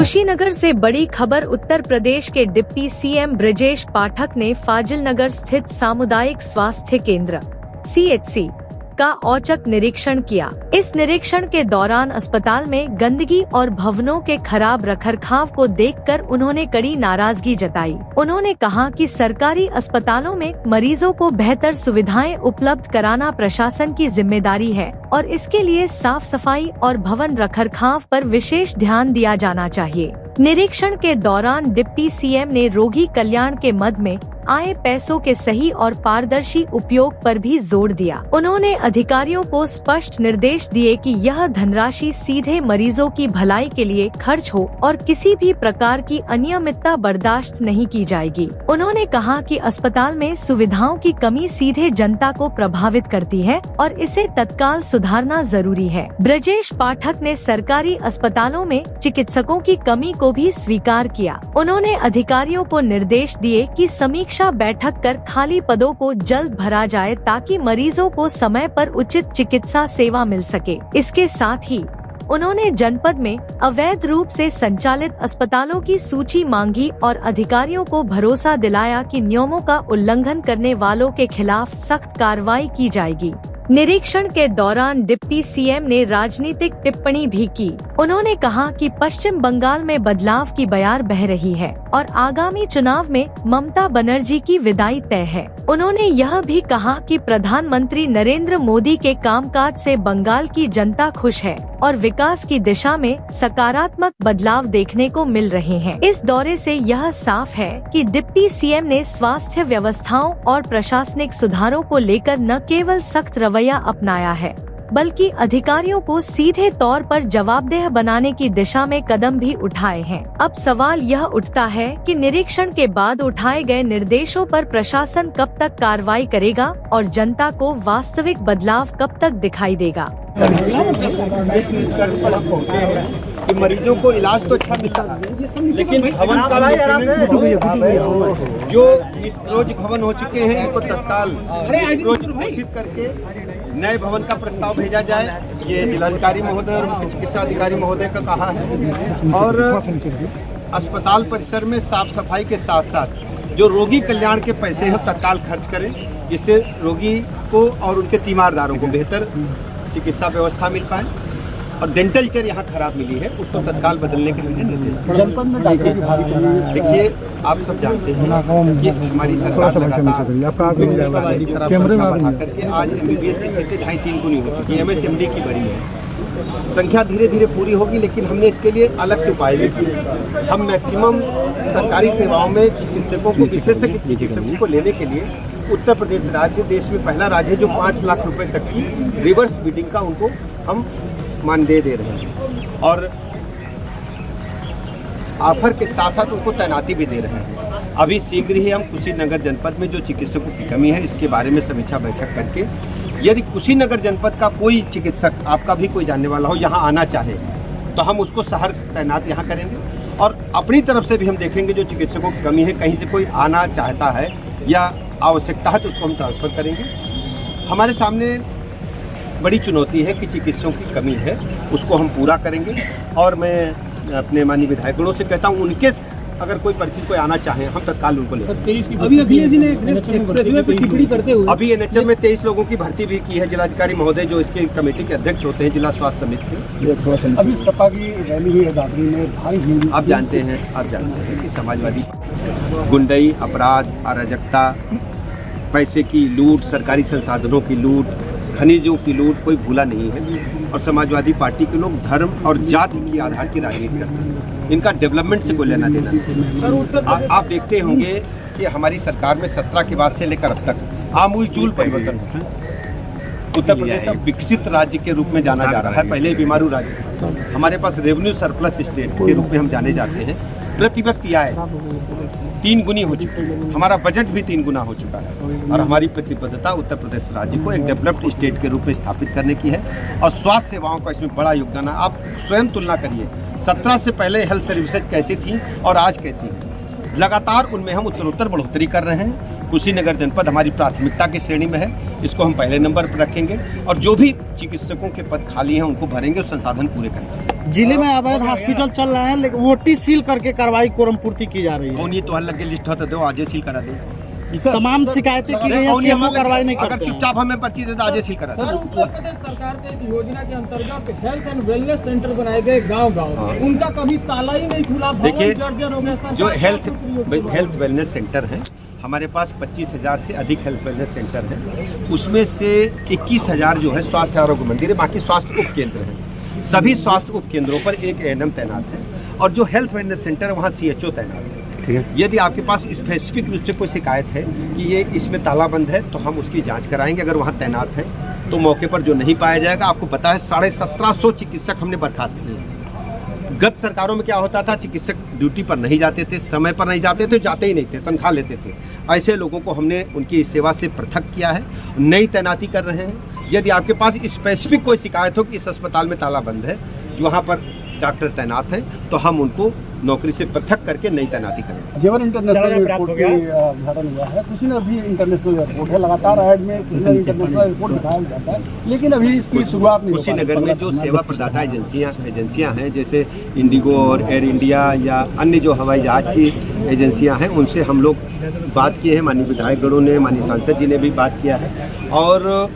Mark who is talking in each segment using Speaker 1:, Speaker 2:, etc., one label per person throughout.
Speaker 1: कुशीनगर से बड़ी खबर। उत्तर प्रदेश के डिप्टी सीएम ब्रजेश पाठक ने फाजिलनगर स्थित सामुदायिक स्वास्थ्य केंद्र CHC का औचक निरीक्षण किया। इस निरीक्षण के दौरान अस्पताल में गंदगी और भवनों के खराब रखरखाव को देखकर उन्होंने कड़ी नाराजगी जताई। उन्होंने कहा कि सरकारी अस्पतालों में मरीजों को बेहतर सुविधाएं उपलब्ध कराना प्रशासन की जिम्मेदारी है और इसके लिए साफ सफाई और भवन रखरखाव पर विशेष ध्यान दिया जाना चाहिए। निरीक्षण के दौरान डिप्टी सीएम ने रोगी कल्याण के मद में आए पैसों के सही और पारदर्शी उपयोग पर भी जोर दिया। उन्होंने अधिकारियों को स्पष्ट निर्देश दिए कि यह धनराशि सीधे मरीजों की भलाई के लिए खर्च हो और किसी भी प्रकार की अनियमितता बर्दाश्त नहीं की जाएगी। उन्होंने कहा कि अस्पताल में सुविधाओं की कमी सीधे जनता को प्रभावित करती है और इसे तत्काल सुधारना जरूरी है। ब्रजेश पाठक ने सरकारी अस्पतालों में चिकित्सकों की कमी को भी स्वीकार किया। उन्होंने अधिकारियों को निर्देश दिए कि समीक्षा बैठक कर खाली पदों को जल्द भरा जाए ताकि मरीजों को समय पर उचित चिकित्सा सेवा मिल सके। इसके साथ ही उन्होंने जनपद में अवैध रूप से संचालित अस्पतालों की सूची मांगी और अधिकारियों को भरोसा दिलाया कि नियमों का उल्लंघन करने वालों के खिलाफ सख्त कार्रवाई की जाएगी। निरीक्षण के दौरान डिप्टी सीएम ने राजनीतिक टिप्पणी भी की। उन्होंने कहा कि पश्चिम बंगाल में बदलाव की बयार बह रही है और आगामी चुनाव में ममता बनर्जी की विदाई तय है। उन्होंने यह भी कहा कि प्रधानमंत्री नरेंद्र मोदी के कामकाज से बंगाल की जनता खुश है और विकास की दिशा में सकारात्मक बदलाव देखने को मिल रहे हैं। इस दौरे से यह साफ है कि डिप्टी सीएम ने स्वास्थ्य व्यवस्थाओं और प्रशासनिक सुधारों को लेकर न केवल सख्त रवैया अपनाया है बल्कि अधिकारियों को सीधे तौर पर जवाबदेह बनाने की दिशा में कदम भी उठाए हैं। अब सवाल यह उठता है कि निरीक्षण के बाद उठाए गए निर्देशों पर प्रशासन कब तक कार्रवाई करेगा और जनता को वास्तविक बदलाव कब तक दिखाई देगा।
Speaker 2: कि मरीजों को इलाज तो अच्छा मिलता है लेकिन भवन का जो रोज भवन हो चुके हैं इनको तत्काल रोज घोषित करके नए भवन का प्रस्ताव भेजा जाए। ये जिलाधिकारी महोदय और मुख्य चिकित्सा अधिकारी महोदय का कहा है। और अस्पताल परिसर में साफ सफाई के साथ साथ जो रोगी कल्याण के पैसे हैं तत्काल खर्च करें जिससे रोगी को और उनके तीमारदारों को बेहतर चिकित्सा व्यवस्था मिल पाए। और डेंटल चेयर यहाँ खराब मिली है उसको तत्काल बदलने के लिए जनपद में देखिए आप सब जानते हैं कि हमारी सरकार करके आज MBBS की सीटें 2.5-3 गुनी हो चुकी है। MSMD की बड़ी है, संख्या धीरे धीरे पूरी होगी लेकिन हमने इसके लिए अलग से उपाय भी किए। हम मैक्सिमम सरकारी सेवाओं में चिकित्सकों को विशेषज्ञ चिकित्सकों को लेने के लिए उत्तर प्रदेश राज्य देश में पहला राज्य है जो 5 लाख रुपए तक की रिवर्स बिडिंग का उनको हम मानदेय दे रहे हैं और ऑफर के साथ साथ उनको तैनाती भी दे रहे हैं। अभी शीघ्र ही हम कुशीनगर जनपद में जो चिकित्सकों की कमी है इसके बारे में समीक्षा बैठक करके यदि कुशीनगर जनपद का कोई चिकित्सक आपका भी कोई जानने वाला हो यहाँ आना चाहे तो हम उसको सहर्ष तैनात यहाँ करेंगे और अपनी तरफ से भी हम देखेंगे जो चिकित्सकों की कमी है कहीं से कोई आना चाहता है या आवश्यकता है तो उसको हम ट्रांसफ़र करेंगे। हमारे सामने बड़ी चुनौती है कि चिकित्सकों की कमी है उसको हम पूरा करेंगे और मैं अपने माननीय विधायकों से कहता हूँ उनके अगर कोई परिचित कोई आना चाहे हम तत्काल उनको ले।
Speaker 3: अभी एक्सप्रेसवे पे टिप्पणी करते हुए
Speaker 2: अभी NHM में 23 लोगों की भर्ती भी की है। जिलाधिकारी महोदय जो इसके कमेटी के अध्यक्ष होते हैं जिला स्वास्थ्य समिति के।
Speaker 3: अभी सपा की रैली हुई है दादरी में भारी
Speaker 2: आप जानते हैं कि समाजवादी गुंडई अपराध अराजकता पैसे की लूट सरकारी संसाधनों की लूट खनिजों की लूट कोई भूला नहीं है और समाजवादी पार्टी के लोग धर्म और जाति की आधार की राजनीति करते हैं। इनका डेवलपमेंट से कोई लेना देना नहीं। आप देखते होंगे कि हमारी सरकार में 17 के बाद से लेकर अब तक आमूलचूल परिवर्तन हुआ है। उत्तर प्रदेश अब विकसित राज्य के रूप में जाना जा रहा है। पहले बीमारू राज्य हमारे पास रेवेन्यू सरप्लस स्टेट के रूप में हम जाने जाते हैं। प्रति व्यक्ति आय 3 गुनी हो चुकी है, हमारा बजट भी 3 गुना हो चुका है और हमारी प्रतिबद्धता उत्तर प्रदेश राज्य को एक डेवलप्ड स्टेट के रूप में स्थापित करने की है और स्वास्थ्य सेवाओं का इसमें बड़ा योगदान है। आप स्वयं तुलना करिए 17 से पहले हेल्थ सर्विसेज कैसी थी और आज कैसी है। लगातार उनमें हम उत्तरोत्तर बढ़ोतरी कर रहे हैं कुशीनगर जनपद हमारी प्राथमिकता की श्रेणी में है, इसको हम पहले नंबर पर रखेंगे और जो भी चिकित्सकों के पद खाली हैं उनको भरेंगे और संसाधन पूरे करेंगे।
Speaker 4: जिले में अवैध हॉस्पिटल चल रहा है, लेकिन ओटी सील करके कार्रवाई कोरम पूर्ति की जा रही है।
Speaker 2: कौन ये तो लग के लिस्ट होता दो, आज सील करा दो।
Speaker 4: तमाम शिकायतें की गई हैं, सीएमओ कार्रवाई नहीं
Speaker 2: अगर
Speaker 4: करते हैं।
Speaker 2: चुपचाप हमें पर्ची दे तो आज सील करा दो।
Speaker 3: उत्तर प्रदेश सरकार के एक योजना के अंतर्गत हेल्थ एंड वेलनेस सेंटर बनाए गए गांव-गांव, उनका कभी ताला ही नहीं खुला।
Speaker 2: देखिए,
Speaker 3: जर्जर हो गया।
Speaker 2: जो हेल्थ वेलनेस सेंटर है, हमारे पास 25,000 से अधिक हेल्थ वेलनेस सेंटर हैं, उसमें से 21,000 जो है स्वास्थ्य आरोग्य मंदिर है, बाकी स्वास्थ्य उप केंद्र हैं। सभी स्वास्थ्य उप केंद्रों पर एक एएनएम तैनात है और जो हेल्थ वेलनेस सेंटर है वहाँ सीएचओ तैनात है। यदि आपके पास स्पेसिफिक रूप से कोई शिकायत है कि ये इसमें ताला बंद है तो हम उसकी जांच कराएंगे। अगर वहाँ तैनात है तो मौके पर जो नहीं पाया जाएगा, आपको पता है 1750 चिकित्सक हमने बर्खास्त किए। गत सरकारों में क्या होता था, चिकित्सक ड्यूटी पर नहीं जाते थे, समय पर नहीं जाते थे, जाते ही नहीं थे, तनख्वाह लेते थे। ऐसे लोगों को हमने उनकी सेवा से पृथक किया है, नई तैनाती कर रहे हैं। यदि आपके पास स्पेसिफिक कोई शिकायत हो कि इस अस्पताल में ताला बंद है, वहाँ पर डॉक्टर तैनात है, तो हम उनको नौकरी से पृथक करके नई तैनाती करेंगे।
Speaker 3: जेवर इंटरनेशनल एयरपोर्ट का उद्घाटन हुआ है, कुशीनगर भी इंटरनेशनल एयरपोर्ट है, लगातार ऐड में कुशीनगर इंटरनेशनल एयरपोर्ट दिखाया जाता है, लेकिन अभी इसकी शुरुआत नहीं हो पाई।
Speaker 2: कुशीनगर में जो सेवा प्रदाता एजेंसियां हैं, जैसे इंडिगो और एयर इंडिया या अन्य जो हवाई जहाज की एजेंसियां हैं, उनसे हम लोग बात किए हैं। माननीय विधायकगणों ने, माननीय सांसद जी ने भी बात किया है और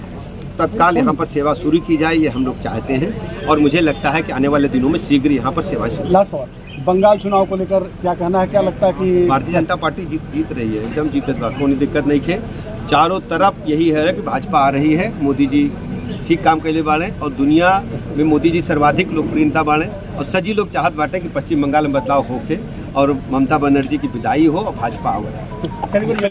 Speaker 2: तत्काल यहाँ पर सेवा शुरू की जाए, ये हम लोग चाहते हैं और मुझे लगता है कि आने वाले दिनों में शीघ्र यहाँ पर सेवा शुरू।
Speaker 3: लास्ट सवाल, बंगाल चुनाव को लेकर क्या कहना है? क्या लगता है कि
Speaker 2: भारतीय जनता पार्टी जीत रही है, एकदम जीतत बा, कोई दिक्कत नहीं है। चारों तरफ यही है कि भाजपा आ रही है, मोदी जी ठीक काम कैले बाड़े और दुनिया में मोदी जी सर्वाधिक लोकप्रियता बाड़े और सभी लोग चाहत बाटे कि पश्चिम बंगाल में बदलाव होके और ममता बनर्जी की विदाई हो और भाजपा आवे।